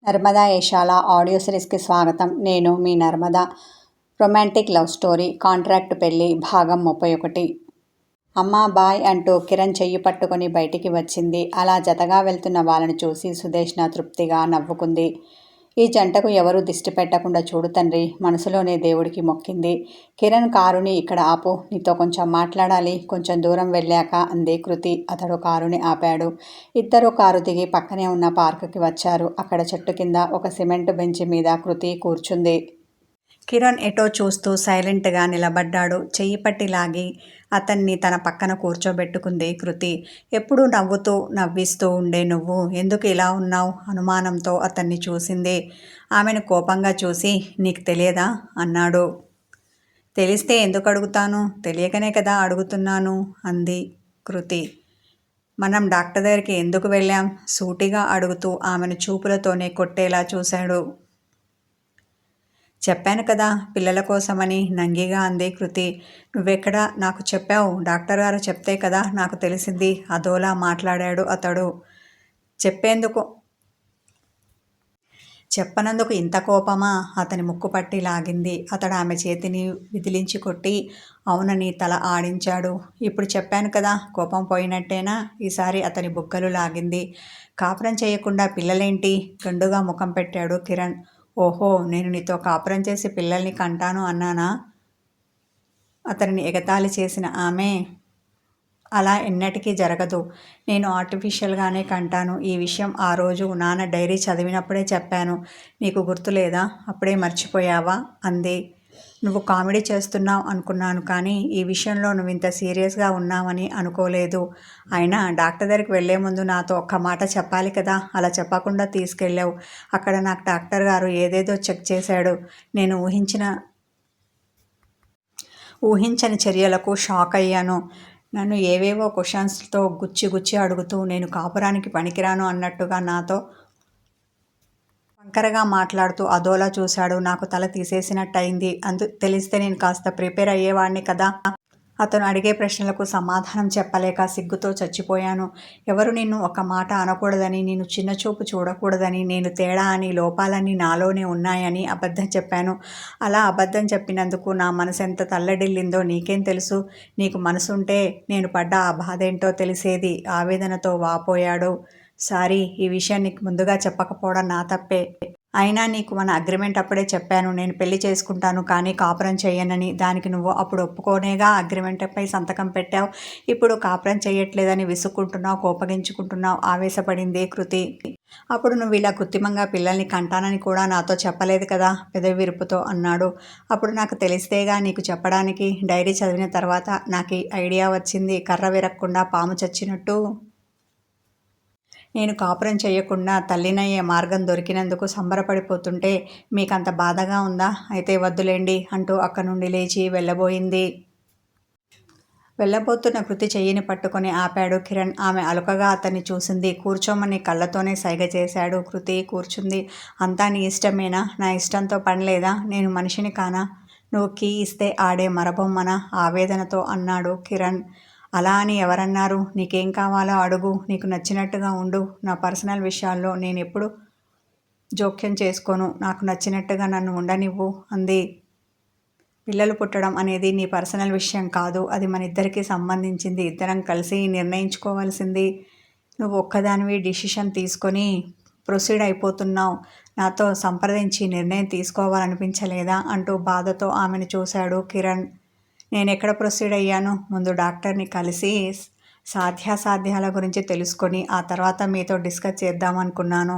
Narmada యశాల audio సిరీస్కి స్వాగతం. నేను మీ Narmada. Romantic love story contract పెళ్లి భాగం 31. అమ్మా బాయ్ అంటూ కిరణ్ చెయ్యి పట్టుకొని బయటికి వచ్చింది. అలా జతగా వెళ్తున్న వాళ్ళని చూసి సుదేష్ణ తృప్తిగా నవ్వుకుంది. ఈ జంటకు ఎవరూ దిష్టి పెట్టకుండా చూడు తండ్రి, మనసులోనే దేవుడికి మొక్కింది. కిరణ్ కారుని ఇక్కడ ఆపు, నీతో కొంచెం మాట్లాడాలి, కొంచెం దూరం వెళ్ళాక అంది కృతి. అతడు కారుని ఆపాడు. ఇద్దరు కారు దిగి పక్కనే ఉన్న పార్కుకి వచ్చారు. అక్కడ చెట్టు కింద ఒక సిమెంట్ బెంచ్ మీద కృతి కూర్చుంది. కిరణ్ ఎటో చూస్తూ సైలెంట్గా నిలబడ్డాడు. చెయ్యి పట్టి లాగి అతన్ని తన పక్కన కూర్చోబెట్టుకుంది కృతి. ఎప్పుడూ నవ్వుతూ నవ్విస్తూ ఉండే నువ్వు ఎందుకు ఇలా ఉన్నావు? అనుమానంతో అతన్ని చూసింది. ఆమెను కోపంగా చూసి నీకు తెలియదా అన్నాడు. తెలిస్తే ఎందుకు అడుగుతాను? తెలియకనే కదా అడుగుతున్నాను అంది కృతి. మనం డాక్టర్ దగ్గరికి ఎందుకు వెళ్ళాం? సూటిగా అడుగుతూ ఆమెను చూపులతోనే కొట్టేలా చూశాడు. చెప్పాను కదా, పిల్లల కోసమని నంగిగా అంది కృతి. నువ్వెక్కడ నాకు చెప్పావు? డాక్టర్ గారు చెప్తే కదా నాకు తెలిసింది అదోలా మాట్లాడాడు అతడు. చెప్పనందుకు ఇంత కోపమా? అతని ముక్కు పట్టి లాగింది. అతడు ఆమె చేతిని విదిలించి కొట్టి అవునని తల ఆడించాడు. ఇప్పుడు చెప్పాను కదా, కోపం పోయినట్టేనా? ఈసారి అతని బుగ్గలు లాగింది. కాపురం చేయకుండా పిల్లలేంటి? గండుగా ముఖం పెట్టాడు కిరణ్. ఓహో, నేను నీతో కాపురం చేసి పిల్లల్ని కంటాను అన్నానా? అతనిని ఎగతాళి చేసిన ఆమె, అలా ఎన్నటికీ జరగదు. నేను ఆర్టిఫిషియల్గానే కంటాను. ఈ విషయం ఆ రోజు నాన్న డైరీ చదివినప్పుడే చెప్పాను. నీకు గుర్తులేదా? అప్పుడే మర్చిపోయావా అంది. నువ్వు కామెడీ చేస్తున్నావు అనుకున్నాను, కానీ ఈ విషయంలో నువ్వు ఇంత సీరియస్గా ఉన్నావని అనుకోలేదు. అయినా డాక్టర్ దగ్గరికి వెళ్లే ముందు నాతో ఒక్క మాట చెప్పాలి కదా. అలా చెప్పకుండా తీసుకెళ్ళావు. అక్కడ నాకు డాక్టర్ గారు ఏదేదో చెక్ చేశాడు. నేను ఊహించని చర్యలకు షాక్ అయ్యాను. నన్ను ఏవేవో క్వశ్చన్స్తో గుచ్చి అడుగుతూ నేను కాపురానికి పనికిరాను అన్నట్టుగా నాతో వంకరగా మాట్లాడుతూ అదోలా చూశాడు. నాకు తల తీసేసినట్టయింది. తెలిస్తే నేను కాస్త ప్రిపేర్ అయ్యేవాడిని కదా. అతను అడిగే ప్రశ్నలకు సమాధానం చెప్పలేక సిగ్గుతో చచ్చిపోయాను. ఎవరు నిన్ను ఒక మాట అనకూడదని, నేను చిన్నచూపు చూడకూడదని, నేను తేడా అని, లోపాలన్నీ నాలోనే ఉన్నాయని అబద్ధం చెప్పాను. అలా అబద్ధం చెప్పినందుకు నా మనసు ఎంత తల్లడిల్లిందో నీకేం తెలుసు? నీకు మనసుంటే నేను పడ్డ ఆ బాధేంటో తెలిసేది. ఆవేదనతో వాపోయాడు. సారీ, ఈ విషయం నీకు ముందుగా చెప్పకపోవడం నా తప్పే. అయినా నీకు మన అగ్రిమెంట్ అప్పుడే చెప్పాను, నేను పెళ్లి చేసుకుంటాను కానీ కాపురం చెయ్యనని. దానికి నువ్వు అప్పుడు ఒప్పుకోనేగా అగ్రిమెంట్పై సంతకం పెట్టావు. ఇప్పుడు కాపురం చెయ్యట్లేదని విసుక్కుంటున్నావు, కోపగించుకుంటున్నావు ఆవేశపడింది కృతి. అప్పుడు నువ్వు ఇలా కృత్రిమంగా పిల్లల్ని కంటానని కూడా నాతో చెప్పలేదు కదా పెదవి విరుపుతో అన్నాడు. అప్పుడు నాకు తెలిస్తేగా నీకు చెప్పడానికి. డైరీ చదివిన తర్వాత నాకు ఐడియా వచ్చింది. కర్ర విరక్కుండా పాము చచ్చినట్టు నేను కాపురం చేయకుండా తల్లినయ్యే మార్గం దొరికినందుకు సంబరపడిపోతుంటే మీకంత బాధగా ఉందా? అయితే వద్దులేండి అంటూ అక్కడి నుండి లేచి వెళ్ళబోయింది. వెళ్ళబోతున్న కృతి చెయ్యిని పట్టుకొని ఆపాడు కిరణ్. ఆమె అలుకగా అతన్ని చూసింది. కూర్చోమని కళ్ళతోనే సైగ చేశాడు. కృతి కూర్చుంది. అంతా నీ ఇష్టమేనా? నా ఇష్టంతో పనిలేదా? నేను మనిషిని కానా? నువ్వు కీ ఇస్తే ఆడే మరబొమ్మనా? ఆవేదనతో అన్నాడు కిరణ్. అలా అని ఎవరన్నారు? నీకేం కావాలో అడుగు, నీకు నచ్చినట్టుగా ఉండు. నా పర్సనల్ విషయాల్లో నేను ఎప్పుడు జోక్యం చేసుకోను. నాకు నచ్చినట్టుగా నన్ను ఉండనివ్వు అంది. పిల్లలు పుట్టడం అనేది నీ పర్సనల్ విషయం కాదు. అది మన ఇద్దరికీ సంబంధించింది. ఇద్దరం కలిసి నిర్ణయించుకోవాల్సింది. నువ్వు ఒక్కదానివి డిసిషన్ తీసుకొని ప్రొసీడ్ అయిపోతున్నావు. నాతో సంప్రదించి నిర్ణయం తీసుకోవాలనిపించలేదా అంటూ బాధతో ఆమెను చూశాడు కిరణ్. నేనెక్కడ ప్రొసీడ్ అయ్యాను? ముందు డాక్టర్ని కలిసి సాధ్యాసాధ్యాల గురించి తెలుసుకొని ఆ తర్వాత మీతో డిస్కస్ చేద్దామనుకున్నాను.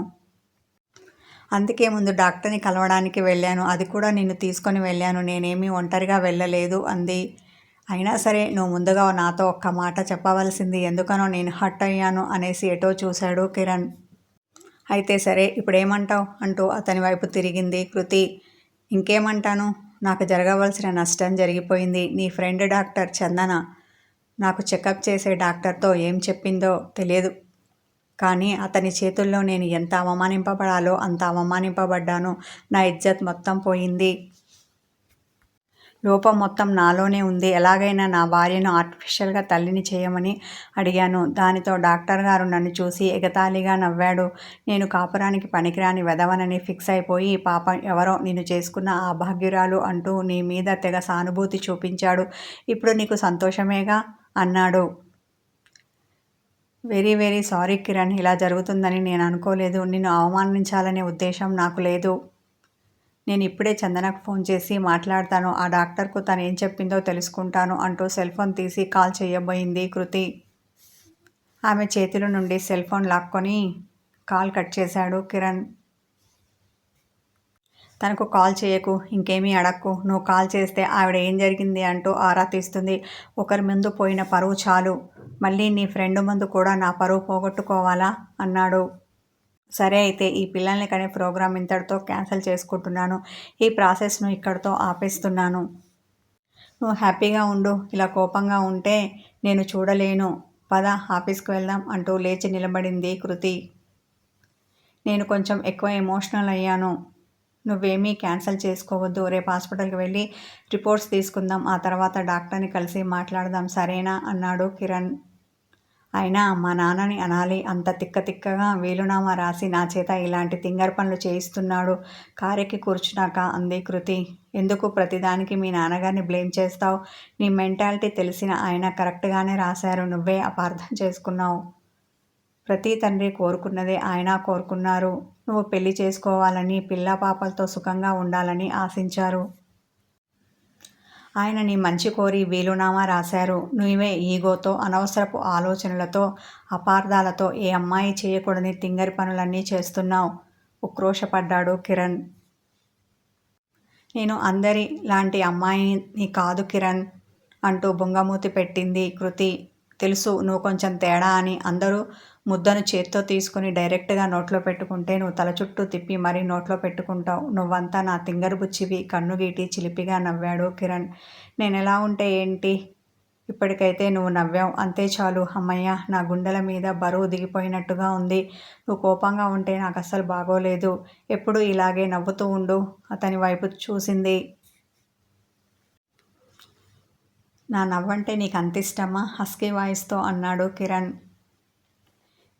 అందుకే ముందు డాక్టర్ని కలవడానికి వెళ్ళాను. అది కూడా నిన్ను తీసుకొని వెళ్ళాను. నేనేమీ ఒంటరిగా వెళ్ళలేదు అంది. అయినా సరే నువ్వు ముందుగా నాతో ఒక్క మాట చెప్పవలసింది. ఎందుకనో నేను హర్ట్ అయ్యాను అనేసి ఎటో చూశాడు కిరణ్. అయితే సరే, ఇప్పుడేమంటావు అంటూ అతని వైపు తిరిగింది కృతి. ఇంకేమంటాను? నాకు జరగవలసిన నష్టం జరిగిపోయింది. నీ ఫ్రెండ్ డాక్టర్ చందన నాకు చెకప్ చేసే డాక్టర్తో ఏం చెప్పిందో తెలియదు, కానీ అతని చేతుల్లో నేను ఎంత అవమానింపబడాలో అంత అవమానింపబడ్డాను. నా ఇజ్జత్ మొత్తం పోయింది. లోపం మొత్తం నాలోనే ఉంది. ఎలాగైనా నా భార్యను ఆర్టిఫిషియల్గా తల్లిని చేయమని అడిగాను. దానితో డాక్టర్ గారు నన్ను చూసి ఎగతాళిగా నవ్వాడు. నేను కాపురానికి పనికిరాని వెధవనని ఫిక్స్ అయిపోయి, పాపం ఎవరో నిన్ను చేసుకున్న ఆ భాగ్యురాలు అంటూ నీ మీద తెగ సానుభూతి చూపించాడు. ఇప్పుడు నీకు సంతోషమేగా అన్నాడు. వెరీ వెరీ సారీ కిరణ్, ఇలా జరుగుతుందని నేను అనుకోలేదు. నిన్ను అవమానించాలనే ఉద్దేశం నాకు లేదు. నేను ఇప్పుడే చందనకు ఫోన్ చేసి మాట్లాడతాను. ఆ డాక్టర్కు తను ఏం చెప్పిందో తెలుసుకుంటాను అంటూ సెల్ ఫోన్ తీసి కాల్ చేయబోయింది కృతి. ఆమె చేతిలో నుండి సెల్ ఫోన్ లాక్కొని కాల్ కట్ చేశాడు కిరణ్. తనకు కాల్ చేయకు, ఇంకేమీ అడక్కు. నువ్వు కాల్ చేస్తే ఆవిడ ఏం జరిగింది అంటూ ఆరా తీస్తుంది. ఒకరి ముందు పోయిన పరువు చాలు, మళ్ళీ నీ ఫ్రెండ్ ముందు కూడా నా పరువు పోగొట్టుకోవాలా అన్నాడు. సరే అయితే ఈ పిల్లల్ని కనే ప్రోగ్రాం ఇంతటితో క్యాన్సిల్ చేసుకుంటున్నాను. ఈ ప్రాసెస్ను ఇక్కడితో ఆపేస్తున్నాను. నువ్వు హ్యాపీగా ఉండు. ఇలా కోపంగా ఉంటే నేను చూడలేను. పద ఆఫీస్కి వెళ్దాం అంటూ లేచి నిలబడింది కృతి. నేను కొంచెం ఎక్కువ ఎమోషనల్ అయ్యాను. నువ్వేమీ క్యాన్సిల్ చేసుకోవద్దు. రేపు హాస్పిటల్కి వెళ్ళి రిపోర్ట్స్ తీసుకుందాం. ఆ తర్వాత డాక్టర్ని కలిసి మాట్లాడదాం, సరేనా అన్నాడు కిరణ్. అయినా మా నాన్నని అనాలి. అంత తిక్కగా వీలునామా రాసి నా చేత ఇలాంటి తింగర్ పనులు చేయిస్తున్నాడు. కారెక్కి కూర్చున్నాక అంది కృతి. ఎందుకు ప్రతిదానికి మీ నాన్నగారిని బ్లేమ్ చేస్తావు? నీ మెంటాలిటీ తెలిసిన ఆయన కరెక్ట్గానే రాశారు. నువ్వే అపార్థం చేసుకున్నావు. ప్రతి తండ్రి కోరుకున్నదే ఆయన కోరుకున్నారు. నువ్వు పెళ్లి చేసుకోవాలని, పిల్లా పాపలతో సుఖంగా ఉండాలని ఆశించారు. ఆయన నీ మంచి కోరి వీలునామా రాశారు. నువ్వే ఈగోతో, అనవసరపు ఆలోచనలతో, అపార్థాలతో ఏ అమ్మాయి చేయకూడని తింగరి పనులన్నీ చేస్తున్నావు. ఉక్రోషపడ్డాడు కిరణ్. నేను అందరి లాంటి అమ్మాయిని కాదు కిరణ్ అంటూ బొంగమూతి పెట్టింది కృతి. తెలుసు నువ్వు కొంచెం తేడా అని. అందరూ ముద్దను చేత్తో తీసుకుని డైరెక్ట్గా నోట్లో పెట్టుకుంటే నువ్వు తల చుట్టూ తిప్పి మరీ నోట్లో పెట్టుకుంటావు. నువ్వంతా నా తింగరు బుచ్చివి. కన్నుగీటి చిలిపిగా నవ్వాడు కిరణ్. నేనెలా ఉంటే ఏంటి? ఇప్పటికైతే నువ్వు నవ్వావు, అంతే చాలు. అమ్మయ్య, నా గుండెల మీద బరువు దిగిపోయినట్టుగా ఉంది. నువ్వు కోపంగా ఉంటే నాకు అస్సలు బాగోలేదు. ఎప్పుడు ఇలాగే నవ్వుతూ ఉండు. అతని వైపు చూసింది. నా నవ్వంటే నీకు అంత ఇష్టమా? హస్కీ వాయిస్తో అన్నాడు కిరణ్.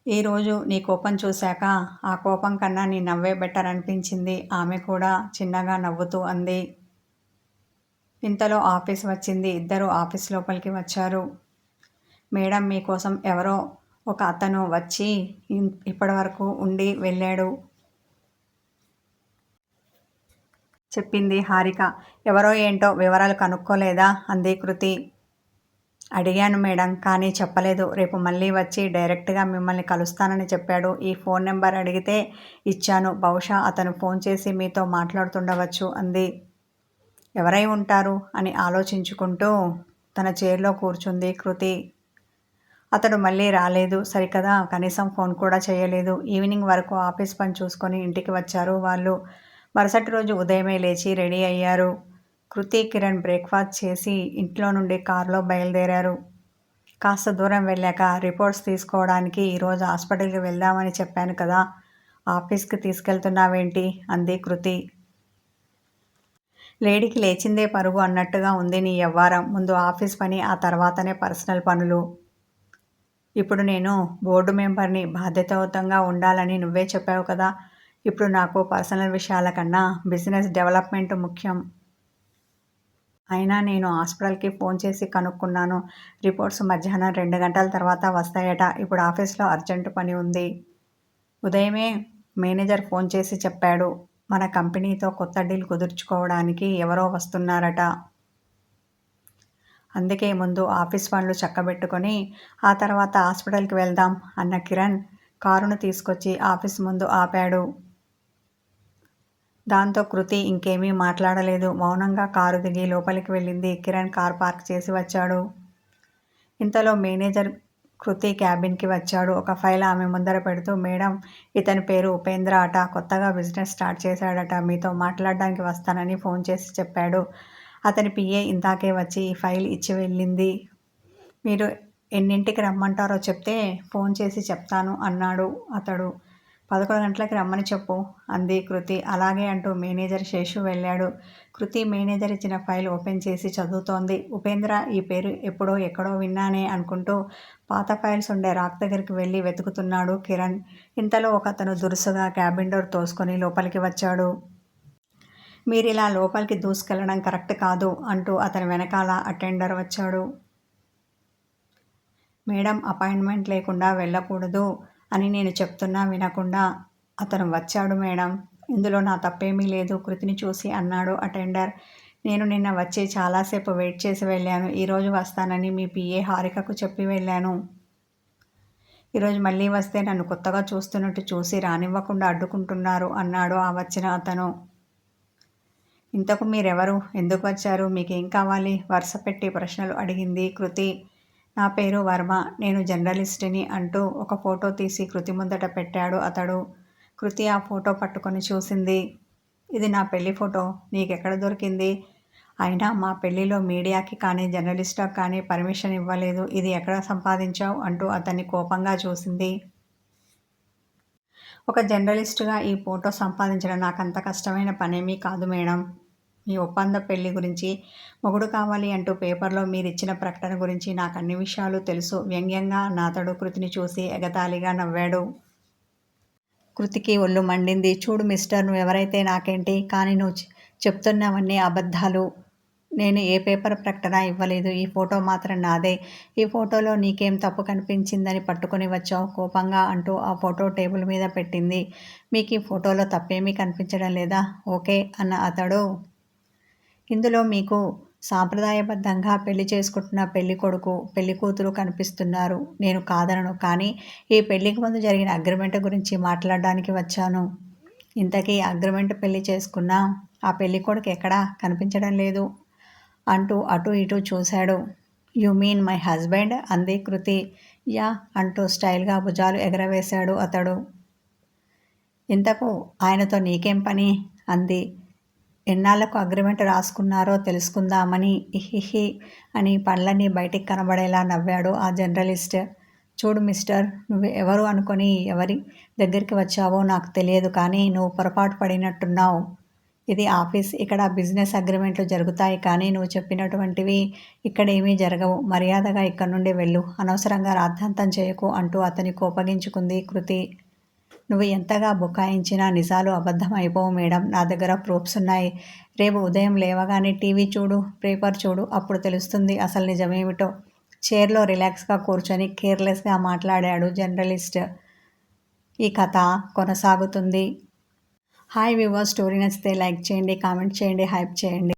ఈరోజు నీ కోపం చూశాక ఆ కోపం కన్నా నీ నవ్వే బెటర్ అనిపించింది. ఆమె కూడా చిన్నగా నవ్వుతూ అంది. ఇంతలో ఆఫీస్ వచ్చింది. ఇద్దరు ఆఫీస్ లోపలికి వచ్చారు. మేడం, మీకోసం ఎవరో ఒక అతను వచ్చి ఇప్పటివరకు ఉండి వెళ్ళాడు చెప్పింది హారిక. ఎవరో ఏంటో వివరాలు కనుక్కోలేదా అంది కృతి. అడిగాను మేడం, కానీ చెప్పలేదు. రేపు మళ్ళీ వచ్చి డైరెక్ట్గా మిమ్మల్ని కలుస్తానని చెప్పాడు. ఈ ఫోన్ నెంబర్ అడిగితే ఇచ్చాను. బహుశా అతను ఫోన్ చేసి మీతో మాట్లాడుతుండవచ్చు అంది. ఎవరై ఉంటారు అని ఆలోచించుకుంటూ తన చైర్లో కూర్చుంది కృతి. అతడు మళ్ళీ రాలేదు సరికదా, కనీసం ఫోన్ కూడా చేయలేదు. ఈవినింగ్ వరకు ఆఫీస్ పని చూసుకొని ఇంటికి వచ్చారు వాళ్ళు. మరుసటి రోజు ఉదయమే లేచి రెడీ అయ్యారు. కృతి, కిరణ్ బ్రేక్ఫాస్ట్ చేసి ఇంట్లో నుండి కారులో బయలుదేరారు. కాస్త దూరం వెళ్ళాక, రిపోర్ట్స్ తీసుకోవడానికి ఈరోజు హాస్పిటల్కి వెళ్దామని చెప్పాను కదా, ఆఫీస్కి తీసుకెళ్తున్నావేంటి అంది కృతి. లేడీకి లేచిందే పరుగు అన్నట్టుగా ఉంది నీ వ్యవహారం. ముందు ఆఫీస్ పని, ఆ తర్వాతనే పర్సనల్ పనులు. ఇప్పుడు నేను బోర్డు మెంబర్ని, బాధ్యతాయుతంగా ఉండాలని నువ్వే చెప్పావు కదా. ఇప్పుడు నాకు పర్సనల్ విషయాల కన్నా బిజినెస్ డెవలప్మెంట్ ముఖ్యం. అయినా నేను హాస్పిటల్కి ఫోన్ చేసి కనుక్కున్నాను. రిపోర్ట్స్ మధ్యాహ్నం 2 గంటల తర్వాత వస్తాయట. ఇప్పుడు ఆఫీస్లో అర్జెంటు పని ఉంది. ఉదయమే మేనేజర్ ఫోన్ చేసి చెప్పాడు. మన కంపెనీతో కొత్త డీల్ కుదుర్చుకోవడానికి ఎవరో వస్తున్నారట. అందుకే ముందు ఆఫీస్ పనులు చక్కబెట్టుకొని ఆ తర్వాత హాస్పిటల్కి వెళ్దాం అన్న కిరణ్ కారును తీసుకొచ్చి ఆఫీస్ ముందు ఆపాడు. దాంతో కృతి ఇంకేమీ మాట్లాడలేదు. మౌనంగా కారు దిగి లోపలికి వెళ్ళింది. కిరణ్ కార్ పార్క్ చేసి వచ్చాడు. ఇంతలో మేనేజర్ కృతి క్యాబిన్కి వచ్చాడు. ఒక ఫైల్ ఆమె ముందర పెడుతూ, మేడం, ఇతని పేరు ఉపేంద్ర అట. కొత్తగా బిజినెస్ స్టార్ట్ చేశాడట. మీతో మాట్లాడడానికి వస్తానని ఫోన్ చేసి చెప్పాడు. అతని పిఏ ఇందాకే వచ్చి ఈ ఫైల్ ఇచ్చి వెళ్ళింది. మీరు ఎన్నింటికి రమ్మంటారో చెప్తే ఫోన్ చేసి చెప్తాను అన్నాడు అతడు. 11 గంటలకి రమ్మని చెప్పు అంది కృతి. అలాగే అంటూ మేనేజర్ శేషు వెళ్ళాడు. కృతి మేనేజర్ ఇచ్చిన ఫైల్ ఓపెన్ చేసి చదువుతోంది. ఉపేంద్ర ఈ పేరు ఎప్పుడో ఎక్కడో విన్నానే అనుకుంటూ పాత ఫైల్స్ ఉండే రాక్ దగ్గరికి వెళ్ళి వెతుకుతున్నాడు కిరణ్. ఇంతలో ఒకతను దురుసుగా క్యాబిన్ డోర్ తోసుకొని లోపలికి వచ్చాడు. మీరిలా లోపలికి దూసుకెళ్లడం కరెక్ట్ కాదు అంటూ అతని వెనకాల అటెండర్ వచ్చాడు. మేడం అపాయింట్మెంట్ లేకుండా వెళ్ళకూడదు అని నేను చెప్తున్నా వినకుండా అతను వచ్చాడు మేడం. ఇందులో నా తప్పేమీ లేదు కృతిని చూసి అన్నాడు అటెండర్. నేను నిన్న వచ్చి చాలాసేపు వెయిట్ చేసి వెళ్ళాను. ఈరోజు వస్తానని మీ పిఏ హారికకు చెప్పి వెళ్ళాను. ఈరోజు మళ్ళీ వస్తే నన్ను కొత్తగా చూస్తున్నట్టు చూసి రానివ్వకుండా అడ్డుకుంటున్నారు అన్నాడు ఆ వచ్చిన అతను. ఇంతకు మీరెవరు, ఎందుకు వచ్చారు, మీకేం కావాలి, వరుస పెట్టి ప్రశ్నలు అడిగింది కృతి. నా పేరు వర్మ, నేను జర్నలిస్టుని అంటూ ఒక ఫోటో తీసి కృతి ముందట పెట్టాడు అతడు. కృతి ఆ ఫోటో పట్టుకొని చూసింది. ఇది నా పెళ్లి ఫోటో, నీకెక్కడ దొరికింది? అయినా మా పెళ్లిలో మీడియాకి కానీ జర్నలిస్టులకు కానీ పర్మిషన్ ఇవ్వలేదు. ఇది ఎక్కడ సంపాదించావు అంటూ అతన్ని కోపంగా చూసింది. ఒక జర్నలిస్టుగా ఈ ఫోటో సంపాదించడం నాకంత కష్టమైన పనేమీ కాదు మేడం. మీ ఒప్పంద పెళ్లి గురించి, మొగుడు కావాలి అంటూ పేపర్లో మీరిచ్చిన ప్రకటన గురించి నాకు అన్ని విషయాలు తెలుసు వ్యంగ్యంగా అతడు కృతిని చూసి ఎగతాళిగా నవ్వాడు. కృతికి ఒళ్ళు మండింది. చూడు మిస్టర్, నువ్వెవరైతే నాకేంటి, కానీ నువ్వు చెప్తున్నవన్నీ అబద్ధాలు. నేను ఏ పేపర్ ప్రకటన ఇవ్వలేదు. ఈ ఫోటో మాత్రం నాదే. ఈ ఫోటోలో నీకేం తప్పు కనిపించిందని పట్టుకొని వచ్చావు కోపంగా అంటూ ఆ ఫోటో టేబుల్ మీద పెట్టింది. మీకు ఈ ఫోటోలో తప్పేమీ కనిపించడం లేదా? ఓకే అన్న అతడు. ఇందులో మీకు సాంప్రదాయబద్ధంగా పెళ్లి చేసుకుంటున్న పెళ్లి కొడుకు, పెళ్లి కూతురు కనిపిస్తున్నారు. నేను కాదనను, కానీ ఈ పెళ్లికి ముందు జరిగిన అగ్రిమెంట్ గురించి మాట్లాడడానికి వచ్చాను. ఇంతకీ అగ్రిమెంట్ పెళ్లి చేసుకున్న ఆ పెళ్లి కొడుకు ఎక్కడా కనిపించడం లేదు అంటూ అటు ఇటు చూశాడు. యు మీన్ మై హస్బెండ్ అంది కృతి. యా అంటూ స్టైల్గా భుజాలు ఎగరవేశాడు అతడు. ఇంతకు ఆయనతో నీకేం పని అంది. ఎన్నాళ్లకు అగ్రిమెంట్ రాసుకున్నారో తెలుసుకుందామని. ఇహిహి అని పళ్ళన్నీ బయటికి కనబడేలా నవ్వాడు ఆ జర్నలిస్ట్. చూడు మిస్టర్, నువ్వు ఎవరు అనుకొని ఎవరి దగ్గరికి వచ్చావో నాకు తెలియదు, కానీ నువ్వు పొరపాటు పడినట్టున్నావు. ఇది ఆఫీస్, ఇక్కడ బిజినెస్ అగ్రిమెంట్లు జరుగుతాయి, కానీ నువ్వు చెప్పినటువంటివి ఇక్కడ ఏమీ జరగవు. మర్యాదగా ఇక్కడి నుండి వెళ్ళు, అనవసరంగా రాద్ధాంతం చేయకు అంటూ అతని కోపగించుకుంది కృతి. నువ్వు ఎంతగా బుకాయించినా నిజాలు అబద్ధం అయిపోవు మేడం. నా దగ్గర ప్రూఫ్స్ ఉన్నాయి. రేపు ఉదయం లేవగానే టీవీ చూడు, పేపర్ చూడు, అప్పుడు తెలుస్తుంది అసలు నిజమేమిటో. చైర్లో రిలాక్స్గా కూర్చొని కేర్లెస్గా మాట్లాడాడు జర్నలిస్ట్. ఈ కథ కొనసాగుతుంది. హాయ్ వ్యూవర్స్, స్టోరీ నచ్చితే లైక్ చేయండి, కామెంట్ చేయండి, హైప్ చేయండి.